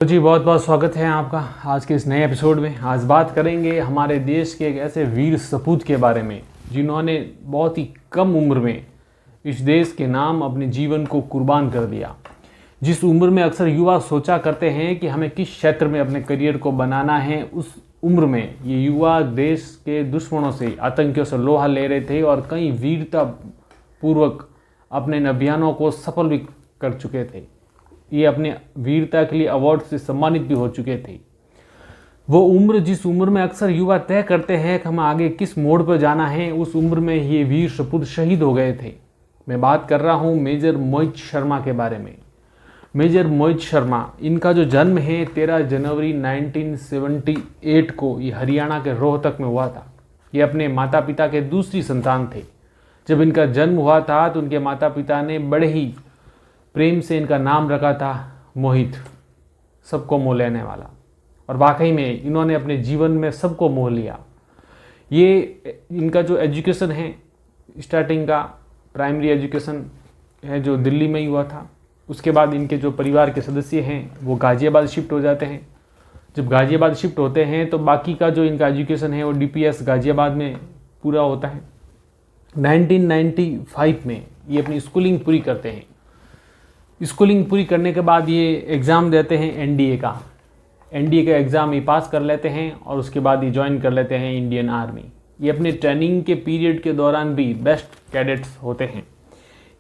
तो जी बहुत बहुत स्वागत है आपका आज के इस नए एपिसोड में। आज बात करेंगे हमारे देश के एक ऐसे वीर सपूत के बारे में जिन्होंने बहुत ही कम उम्र में इस देश के नाम अपने जीवन को कुर्बान कर दिया। जिस उम्र में अक्सर युवा सोचा करते हैं कि हमें किस क्षेत्र में अपने करियर को बनाना है, उस उम्र में ये युवा देश के दुश्मनों से, आतंकियों से लोहा ले रहे थे और कई वीरता पूर्वक अपने इन अभियानों को सफल भी कर चुके थे। ये अपने वीरता के लिए अवार्ड से सम्मानित भी हो चुके थे। वो उम्र जिस उम्र में अक्सर युवा तय करते हैं कि हम आगे किस मोड़ पर जाना है, उस उम्र में ये वीर सपूत शहीद हो गए थे। मैं बात कर रहा हूँ मेजर मोहित शर्मा के बारे में। मेजर मोहित शर्मा, इनका जो जन्म है 13 जनवरी 1978 को ये हरियाणा के रोहतक में हुआ था। ये अपने माता पिता के दूसरी संतान थे। जब इनका जन्म हुआ था तो उनके माता पिता ने बड़े ही प्रेम से इनका नाम रखा था मोहित, सबको मोह लेने वाला। और वाकई में इन्होंने अपने जीवन में सबको मोह लिया। ये इनका जो एजुकेशन है, स्टार्टिंग का प्राइमरी एजुकेशन है जो दिल्ली में ही हुआ था। उसके बाद इनके जो परिवार के सदस्य हैं वो गाज़ियाबाद शिफ्ट हो जाते हैं। जब गाज़ियाबाद शिफ्ट होते हैं तो बाकी का जो इनका एजुकेशन है वो DPS गाज़ियाबाद में पूरा होता है। 1995 में ये अपनी स्कूलिंग पूरी करते हैं। स्कूलिंग पूरी करने के बाद ये एग्ज़ाम देते हैं NDA का एग्ज़ाम ये पास कर लेते हैं और उसके बाद ये ज्वाइन कर लेते हैं इंडियन आर्मी। ये अपने ट्रेनिंग के पीरियड के दौरान भी बेस्ट कैडेट्स होते हैं।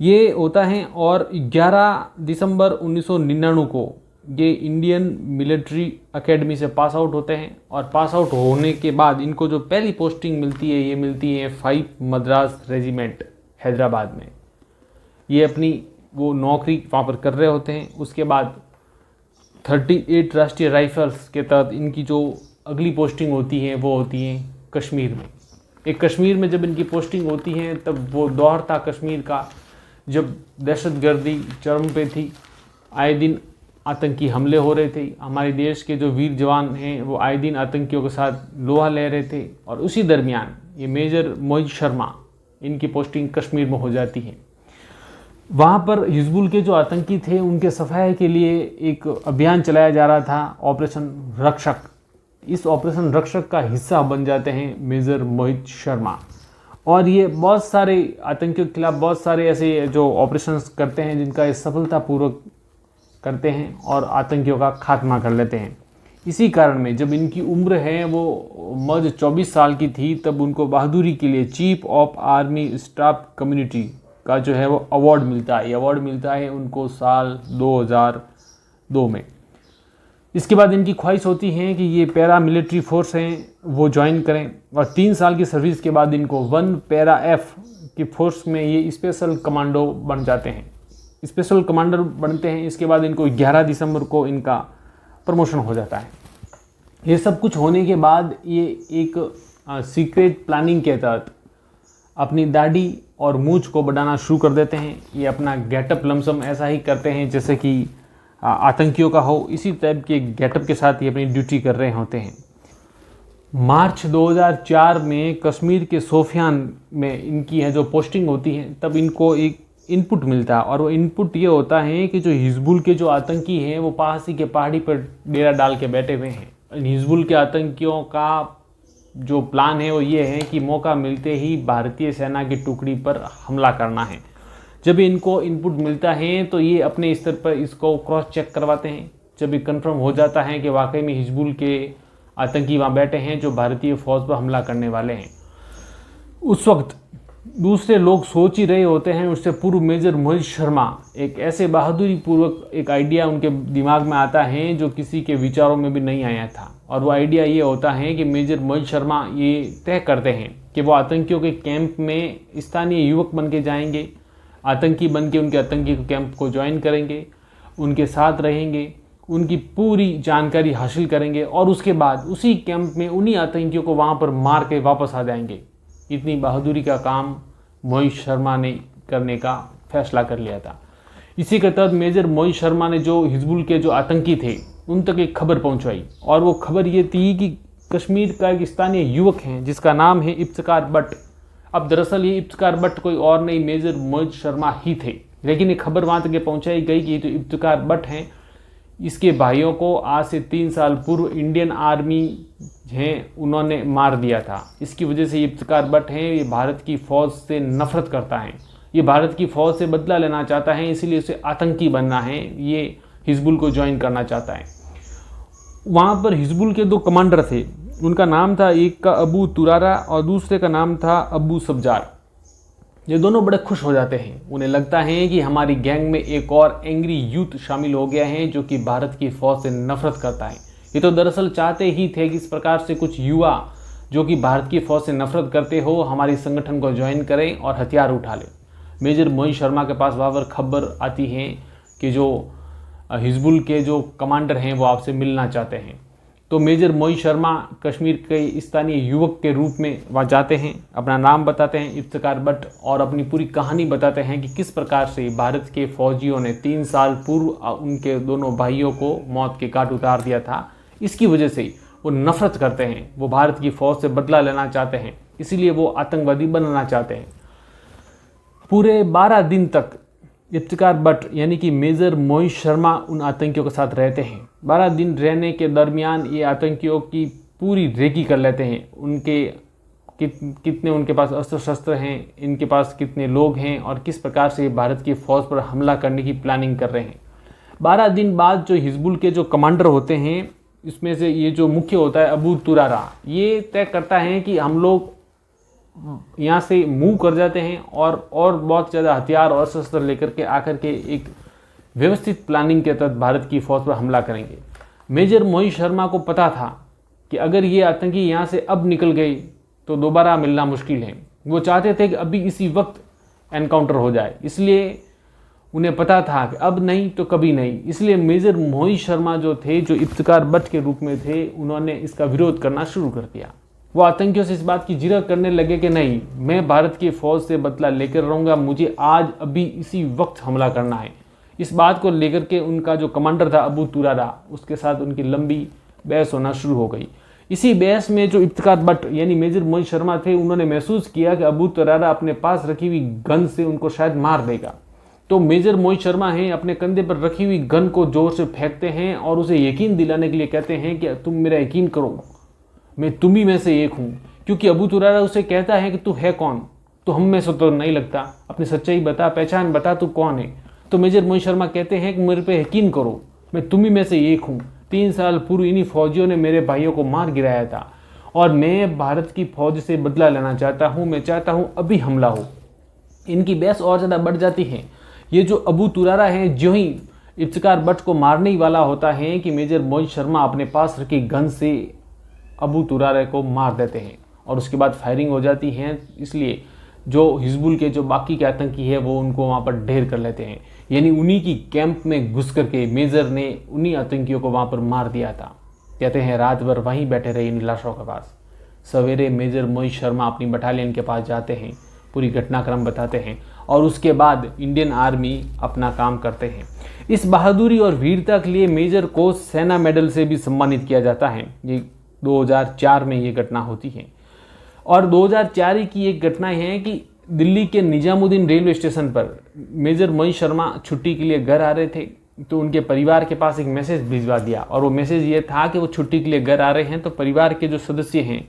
ये होता है और 11 दिसंबर 1999 को ये इंडियन मिलिट्री एकेडमी से पास आउट होते हैं। और पास आउट होने के बाद इनको जो पहली पोस्टिंग मिलती है, ये मिलती है 5 मद्रास रेजिमेंट हैदराबाद में। ये अपनी वो नौकरी वहाँ पर कर रहे होते हैं। उसके बाद 38 राष्ट्रीय राइफल्स के तहत इनकी जो अगली पोस्टिंग होती है वो होती है कश्मीर में। एक कश्मीर में जब इनकी पोस्टिंग होती है तब वो दौर था कश्मीर का जब दहशतगर्दी चरम पे थी। आए दिन आतंकी हमले हो रहे थे। हमारे देश के जो वीर जवान हैं वो आए दिन आतंकियों के साथ लोहा ले रहे थे। और उसी दरमियान ये मेजर मोहित शर्मा, इनकी पोस्टिंग कश्मीर में हो जाती है। वहाँ पर हिजबुल के जो आतंकी थे उनके सफाई के लिए एक अभियान चलाया जा रहा था, ऑपरेशन रक्षक। इस ऑपरेशन रक्षक का हिस्सा बन जाते हैं मेजर मोहित शर्मा। और ये बहुत सारे आतंकियों के खिलाफ बहुत सारे ऐसे जो ऑपरेशंस करते हैं जिनका ये सफलतापूर्वक करते हैं और आतंकियों का खात्मा कर लेते हैं। इसी कारण में जब इनकी उम्र है वो मध्य 24 साल की थी तब उनको बहादुरी के लिए chief of army staff community का जो है वो अवार्ड मिलता है। ये अवार्ड मिलता है उनको साल 2002 में। इसके बाद इनकी ख्वाहिश होती है कि ये पैरा मिलिट्री फोर्स हैं वो ज्वाइन करें। और 3 साल की सर्विस के बाद इनको 1 पैरा F की फोर्स में ये स्पेशल कमांडो बन जाते हैं, स्पेशल कमांडर बनते हैं। इसके बाद इनको 11 दिसंबर को इनका प्रमोशन हो जाता है। ये सब कुछ होने के बाद ये एक सीक्रेट प्लानिंग के तहत अपनी दाढ़ी और मूंछ को बढ़ाना शुरू कर देते हैं। ये अपना गेटअप लमसम ऐसा ही करते हैं जैसे कि आतंकियों का हो, इसी टाइप के गेटअप के साथ ये अपनी ड्यूटी कर रहे होते हैं। मार्च 2004 में कश्मीर के सोफियान में इनकी है जो पोस्टिंग होती है तब इनको एक इनपुट मिलता है। और वो इनपुट ये होता है कि जो हिजबुल के जो आतंकी हैं वो पासी के पहाड़ी पर डेरा डाल के बैठे हुए हैं। हिजबुल के आतंकियों का जो प्लान है वो ये है कि मौका मिलते ही भारतीय सेना की टुकड़ी पर हमला करना है। जब इनको इनपुट मिलता है तो ये अपने स्तर पर इसको क्रॉस चेक करवाते हैं। जब ये कंफर्म हो जाता है कि वाकई में हिजबुल के आतंकी वहाँ बैठे हैं जो भारतीय फौज पर हमला करने वाले हैं, उस वक्त दूसरे लोग सोच ही रहे होते हैं। उससे पूर्व मेजर मोहित शर्मा एक ऐसे बहादुरी पूर्वक एक आइडिया उनके दिमाग में आता है जो किसी के विचारों में भी नहीं आया था। और वो आइडिया ये होता है कि मेजर मोहित शर्मा ये तय करते हैं कि वो आतंकियों के कैंप में स्थानीय युवक बन के जाएंगे, आतंकी बन के उनके आतंकी कैंप को ज्वाइन करेंगे, उनके साथ रहेंगे, उनकी पूरी जानकारी हासिल करेंगे और उसके बाद उसी कैंप में उन्हीं आतंकियों को वहाँ पर मार के वापस आ जाएंगे। इतनी बहादुरी का काम मोहित शर्मा ने करने का फैसला कर लिया था। इसी के तहत मेजर मोहित शर्मा ने जो हिजबुल के जो आतंकी थे उन तक एक खबर पहुंचाई। और वो खबर ये थी कि कश्मीर का एक स्थानीय युवक है जिसका नाम है इफ्तिकार बट। अब दरअसल ये इफ्तिकार बट कोई और नहीं, मेजर मोहित शर्मा ही थे। लेकिन ये खबर वहाँ तक पहुँचाई गई कि ये जो इफ्तिकार बट हैं इसके भाइयों को आज से 3 साल पूर्व इंडियन आर्मी हैं उन्होंने मार दिया था। इसकी वजह से ये इफ्तिकार भट्ट हैं, ये भारत की फ़ौज से नफरत करता है, ये भारत की फ़ौज से बदला लेना चाहता है, इसीलिए उसे आतंकी बनना है, ये हिजबुल को ज्वाइन करना चाहता है। वहाँ पर हिजबुल के 2 कमांडर थे, उनका नाम था, एक का अबू तुरारा और दूसरे का नाम था अबू सब्जार। ये दोनों बड़े खुश हो जाते हैं, उन्हें लगता है कि हमारी गैंग में एक और एंग्री यूथ शामिल हो गया है जो कि भारत की फ़ौज से नफरत करता है। ये तो दरअसल चाहते ही थे कि इस प्रकार से कुछ युवा जो कि भारत की फ़ौज से नफरत करते हो हमारी संगठन को ज्वाइन करें और हथियार उठा लें। मेजर मोहित शर्मा के पास वहाँ पर खबर आती है कि जो हिजबुल के जो कमांडर हैं वो आपसे मिलना चाहते हैं। तो मेजर मोहित शर्मा कश्मीर के स्थानीय युवक के रूप में वहाँ जाते हैं, अपना नाम बताते हैं इफ्तिकार भट्ट, और अपनी पूरी कहानी बताते हैं कि किस प्रकार से भारत के फौजियों ने 3 साल पूर्व उनके दोनों भाइयों को मौत के घाट उतार दिया था। इसकी वजह से वो नफरत करते हैं, वो भारत की फ़ौज से बदला लेना चाहते हैं, इसीलिए वो आतंकवादी बनना चाहते हैं। पूरे 12 दिन तक इफ्तिकार भट्ट यानी कि मेजर मोहित शर्मा उन आतंकियों के साथ रहते हैं। 12 दिन रहने के दरमियान ये आतंकियों की पूरी रेकी कर लेते हैं, उनके कितने उनके पास अस्त्र शस्त्र हैं, इनके पास कितने लोग हैं और किस प्रकार से भारत की फ़ौज पर हमला करने की प्लानिंग कर रहे हैं। 12 दिन बाद जो हिजबुल के जो कमांडर होते हैं, इसमें से ये जो मुख्य होता है अबू तुरारा, ये तय करता है कि हम लोग यहाँ से मूव कर जाते हैं और बहुत ज़्यादा हथियार और शस्त्र लेकर के आकर के एक व्यवस्थित प्लानिंग के तहत भारत की फ़ौज पर हमला करेंगे। मेजर मोहित शर्मा को पता था कि अगर ये आतंकी यहाँ से अब निकल गए तो दोबारा मिलना मुश्किल है। वो चाहते थे कि अभी इसी वक्त एनकाउंटर हो जाए, इसलिए उन्हें पता था कि अब नहीं तो कभी नहीं। इसलिए मेजर मोहित शर्मा जो थे, जो इफ्तिकार भट्ट के रूप में थे, उन्होंने इसका विरोध करना शुरू कर दिया। वो आतंकियों से इस बात की जिरह करने लगे कि नहीं, मैं भारत की फ़ौज से बदला लेकर रहूँगा, मुझे आज अभी इसी वक्त हमला करना है। इस बात को लेकर के उनका जो कमांडर था अबू तुरारा, उसके साथ उनकी लंबी बहस होना शुरू हो गई। इसी बहस में जो इफ्तिकार भट्ट यानी मेजर मोहित शर्मा थे, उन्होंने महसूस किया कि अबू तुरारा अपने पास रखी हुई गन से उनको शायद मार देगा। तो मेजर मोहित शर्मा हैं, अपने कंधे पर रखी हुई गन को जोर से फेंकते हैं और उसे यकीन दिलाने के लिए कहते हैं कि तुम मेरा यकीन करो, मैं तुम ही में से एक हूँ। क्योंकि अबू तुरारा उसे कहता है कि तू है कौन, तो हम में से तो नहीं लगता, अपनी सच्चाई बता, पहचान बता, तू कौन है। तो मेजर मोहित शर्मा कहते हैं कि मेरे पे यकीन करो, मैं तुम ही में से एक हूँ। 3 साल पूर्व इन्हीं फौजियों ने मेरे भाइयों को मार गिराया था और मैं भारत की फौज से बदला लेना चाहता हूँ, मैं चाहता हूँ अभी हमला हो। इनकी बहस और ज़्यादा बढ़ जाती है। ये जो अबू तुरारा है, जो ही इफ्तिकार भट्ट को मारने ही वाला होता है कि मेजर मोहित शर्मा अपने पास रखी गन से अबू तुरारा को मार देते हैं और उसके बाद फायरिंग हो जाती है। इसलिए जो हिजबुल के जो बाकी के आतंकी है वो उनको वहाँ पर ढेर कर लेते हैं, यानी उन्हीं की कैंप में घुस करके मेजर ने उन्हीं आतंकियों को वहाँ पर मार दिया था। कहते हैं रात भर वहीं बैठे रहे इन लाशों के पास। सवेरे मेजर मोहित शर्मा अपनी बटालियन के पास जाते हैं, पूरी घटनाक्रम बताते हैं और उसके बाद इंडियन आर्मी अपना काम करते हैं। इस बहादुरी और वीरता के लिए मेजर को सेना मेडल से भी सम्मानित किया जाता है। ये 2004 में ये घटना होती है। और 2004 की एक घटना है कि दिल्ली के निजामुद्दीन रेलवे स्टेशन पर मेजर मोहित शर्मा छुट्टी के लिए घर आ रहे थे, तो उनके परिवार के पास एक मैसेज भिजवा दिया और वो मैसेज ये था कि वो छुट्टी के लिए घर आ रहे हैं, तो परिवार के जो सदस्य हैं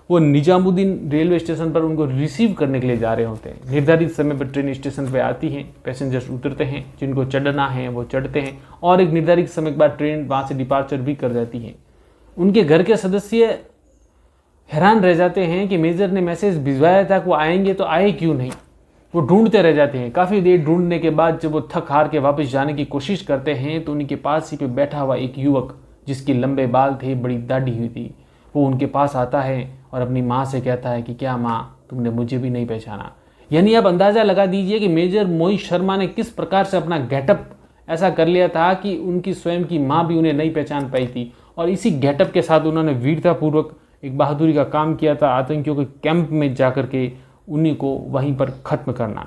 वो निजामुद्दीन रेलवे स्टेशन पर उनको रिसीव करने के लिए जा रहे होते हैं। निर्धारित समय पर ट्रेन स्टेशन पर आती है, पैसेंजर्स उतरते हैं, जिनको चढ़ना है वो चढ़ते हैं और एक निर्धारित समय के बाद ट्रेन वहाँ से डिपार्चर भी कर जाती है। उनके घर के सदस्य हैरान रह जाते हैं कि मेजर ने मैसेज भिजवाया था कि वो आएंगे, तो आए क्यों नहीं। वो ढूंढते रह जाते हैं। काफ़ी देर ढूंढने के बाद जब वो थक हार के वापस जाने की कोशिश करते हैं तो उनके पास ही पे बैठा हुआ एक युवक जिसके लंबे बाल थे, बड़ी दाढ़ी हुई थी, वो उनके पास आता है और अपनी माँ से कहता है कि क्या माँ, तुमने मुझे भी नहीं पहचाना। यानी आप अंदाज़ा लगा दीजिए कि मेजर मोहित शर्मा ने किस प्रकार से अपना गेटअप ऐसा कर लिया था कि उनकी स्वयं की माँ भी उन्हें नहीं पहचान पाई थी। और इसी गेटअप के साथ उन्होंने वीरतापूर्वक एक बहादुरी का काम किया था, आतंकियों के कैंप में जाकर के उन्हीं को वहीं पर ख़त्म करना।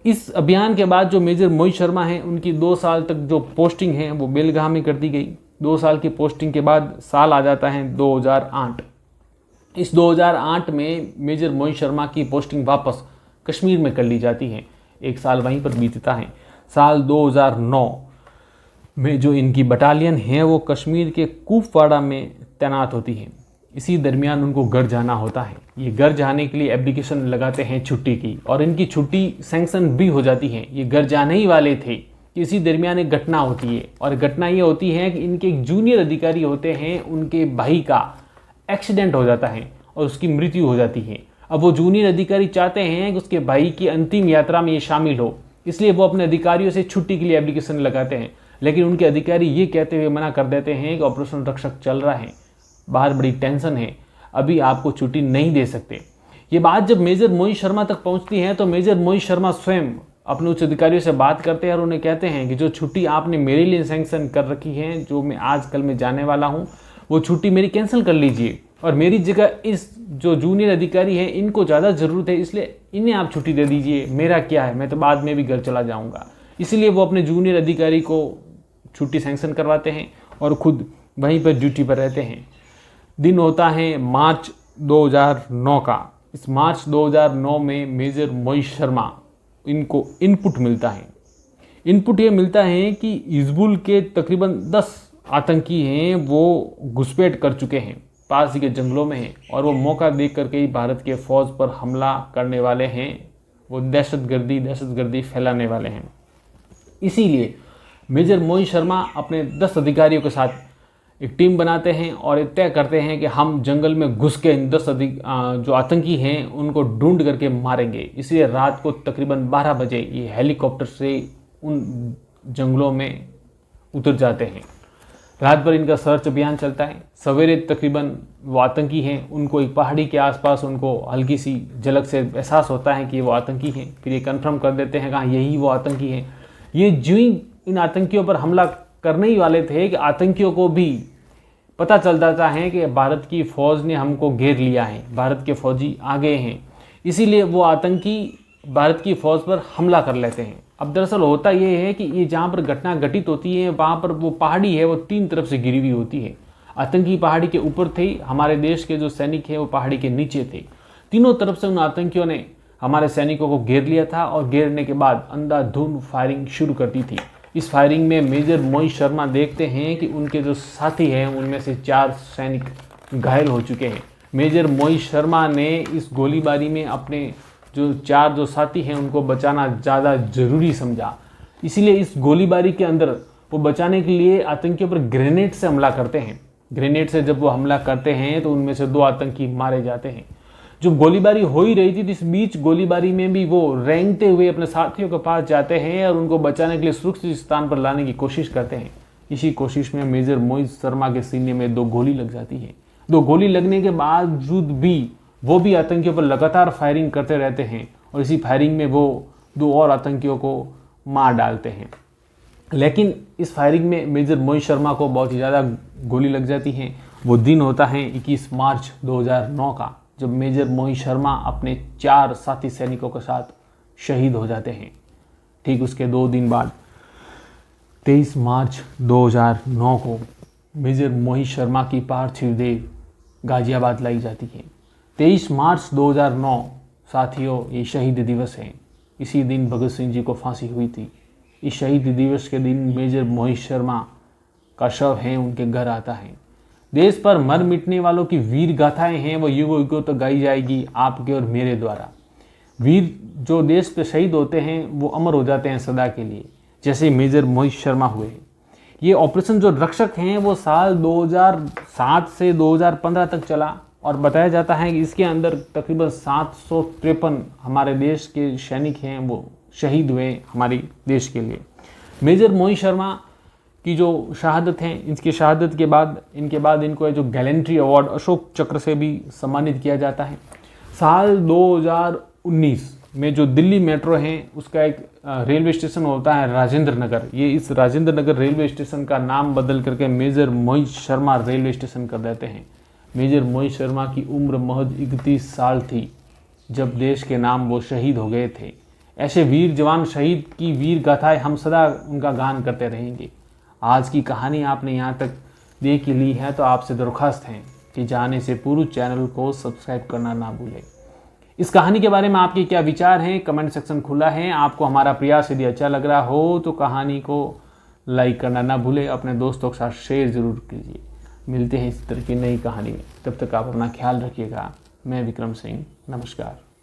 इस अभियान के बाद जो मेजर मोहित शर्मा हैं, उनकी 2 साल तक जो पोस्टिंग है वो बेलगाम में कर दी गई। 2 साल की पोस्टिंग के बाद साल आ जाता है 2008। इस 2008 में मेजर मोहित शर्मा की पोस्टिंग वापस कश्मीर में कर ली जाती है। 1 साल वहीं पर बीतता है। साल 2009 में जो इनकी बटालियन है वो कश्मीर के कुपवाड़ा में तैनात होती है। इसी दरमियान उनको घर जाना होता है। ये घर जाने के लिए एप्लीकेशन लगाते हैं छुट्टी की, और इनकी छुट्टी सैंक्शन भी हो जाती है। ये घर जाने ही वाले थे कि इसी दरमियान एक घटना होती है, और घटना ये होती है कि इनके एक जूनियर अधिकारी होते हैं, उनके भाई का एक्सीडेंट हो जाता है और उसकी मृत्यु हो जाती है। अब वो जूनियर अधिकारी चाहते हैं कि उसके भाई की अंतिम यात्रा में ये शामिल हो, इसलिए वो अपने अधिकारियों से छुट्टी के लिए एप्लीकेशन लगाते हैं। लेकिन उनके अधिकारी ये कहते हुए मना कर देते हैं कि ऑपरेशन रक्षक चल रहा है, बाहर बड़ी टेंशन है, अभी आपको छुट्टी नहीं दे सकते। ये बात जब मेजर मोहित शर्मा तक पहुंचती है तो मेजर मोहित शर्मा स्वयं अपने उच्च अधिकारियों से बात करते हैं और उन्हें कहते हैं कि जो छुट्टी आपने मेरे लिए सैंक्शन कर रखी है, जो मैं आज कल में जाने वाला हूँ, वो छुट्टी मेरी कैंसिल कर लीजिए, और मेरी जगह इस जो जूनियर अधिकारी हैं इनको ज़्यादा ज़रूरत है, इसलिए इन्हें आप छुट्टी दे दीजिए। मेरा क्या है, मैं तो बाद में भी घर चला जाऊँगा। इसलिए वो अपने जूनियर अधिकारी को छुट्टी सैंक्शन करवाते हैं और खुद वहीं पर ड्यूटी पर रहते हैं। दिन होता है मार्च 2009 का। इस मार्च 2009 में मेजर मोहित शर्मा इनको इनपुट मिलता है। इनपुट ये मिलता है कि हिजबुल के तकरीबन 10 आतंकी हैं, वो घुसपैठ कर चुके हैं, पास ही के जंगलों में हैं, और वो मौका देख करके ही भारत के फौज पर हमला करने वाले हैं। वो दहशतगर्दी फैलाने वाले हैं। इसीलिए मेजर मोहित शर्मा अपने 10 अधिकारियों के साथ एक टीम बनाते हैं और ये तय करते हैं कि हम जंगल में घुस के इन 10 जो आतंकी हैं उनको ढूंढ करके मारेंगे। इसलिए रात को तकरीबन 12 बजे ये हेलीकॉप्टर से उन जंगलों में उतर जाते हैं। रात भर इनका सर्च अभियान चलता है। सवेरे तकरीबन वो आतंकी हैं, उनको एक पहाड़ी के आसपास उनको हल्की सी झलक से एहसास होता है कि वो आतंकी हैं। फिर ये कंफर्म कर देते हैं कि हाँ यही वो आतंकी हैं। ये जो ही इन आतंकियों पर हमला करने ही वाले थे कि आतंकियों को भी पता चल जाता है कि भारत की फ़ौज ने हमको घेर लिया है, भारत के फौजी आ गए हैं। इसीलिए वो आतंकी भारत की फ़ौज पर हमला कर लेते हैं। अब दरअसल होता ये है कि ये जहाँ पर घटना घटित होती है वहाँ पर वो पहाड़ी है वो 3 तरफ से घिरी हुई होती है। आतंकी पहाड़ी के ऊपर थे, हमारे देश के जो सैनिक हैं वो पहाड़ी के नीचे थे। तीनों तरफ से उन आतंकियों ने हमारे सैनिकों को घेर लिया था और घेरने के बाद अंधाधुंध फायरिंग शुरू कर दी थी। इस फायरिंग में मेजर मोहित शर्मा देखते हैं कि उनके जो साथी हैं उनमें से 4 सैनिक घायल हो चुके हैं। मेजर मोहित शर्मा ने इस गोलीबारी में अपने जो 4 जो साथी हैं उनको बचाना ज़्यादा ज़रूरी समझा। इसीलिए इस गोलीबारी के अंदर वो बचाने के लिए आतंकियों पर ग्रेनेड से हमला करते हैं। ग्रेनेड से जब वो हमला करते हैं तो उनमें से 2 आतंकी मारे जाते हैं। जो गोलीबारी हो ही रही थी, इस बीच गोलीबारी में भी वो रेंगते हुए अपने साथियों के पास जाते हैं और उनको बचाने के लिए सुरक्षित स्थान पर लाने की कोशिश करते हैं। इसी कोशिश में मेजर मोहित शर्मा के सीने में 2 गोली लग जाती है। 2 गोली लगने के बावजूद भी वो भी आतंकियों पर लगातार फायरिंग करते रहते हैं और इसी फायरिंग में वो 2 और आतंकियों को मार डालते हैं। लेकिन इस फायरिंग में मेजर मोहित शर्मा को बहुत ही ज़्यादा गोली लग जाती है। वो दिन होता है 21 मार्च 2009 का, जब मेजर मोहित शर्मा अपने 4 साथी सैनिकों के साथ शहीद हो जाते हैं। ठीक उसके 2 दिन बाद 23 मार्च 2009 को मेजर मोहित शर्मा की पार्थिव देह गाजियाबाद लाई जाती है। 23 मार्च 2009 साथियों ये शहीद दिवस है। इसी दिन भगत सिंह जी को फांसी हुई थी। इस शहीद दिवस के दिन मेजर मोहित शर्मा का शव है उनके घर आता है। देश पर मर मिटने वालों की वीर गाथाएं हैं वो युगों युगों तक गाई जाएगी आपके और मेरे द्वारा। वीर जो देश पे शहीद होते हैं वो अमर हो जाते हैं सदा के लिए, जैसे मेजर मोहित शर्मा हुए। ये ऑपरेशन जो रक्षक हैं वो साल 2007 से 2015 तक चला और बताया जाता है कि इसके अंदर तकरीबन 753 हमारे देश के सैनिक हैं वो शहीद हुए हमारे देश के लिए। मेजर मोहित शर्मा की जो शहादत है, इनकी शहादत के बाद इनको जो गैलेंट्री अवार्ड अशोक चक्र से भी सम्मानित किया जाता है। साल 2019 में जो दिल्ली मेट्रो है उसका एक रेलवे स्टेशन होता है राजेंद्र नगर। ये इस राजेंद्र नगर रेलवे स्टेशन का नाम बदल करके major Mohit Sharma railway station कर देते हैं। मेजर मोहित शर्मा की उम्र महज 31 साल थी जब देश के नाम वो शहीद हो गए थे। ऐसे वीर जवान शहीद की वीर गाथाएं हम सदा उनका गान करते रहेंगे। आज की कहानी आपने यहाँ तक देख ली है तो आपसे दरख्वास्त है कि जाने से पूर्व चैनल को सब्सक्राइब करना ना भूलें। इस कहानी के बारे में आपके क्या विचार हैं, कमेंट सेक्शन खुला है। आपको हमारा प्रयास यदि अच्छा लग रहा हो तो कहानी को लाइक करना ना भूलें, अपने दोस्तों के साथ शेयर ज़रूर कीजिए। मिलते हैं इस तरह की नई कहानी में, तब तक आप अपना ख्याल रखिएगा। मैं विक्रम सिंह, नमस्कार।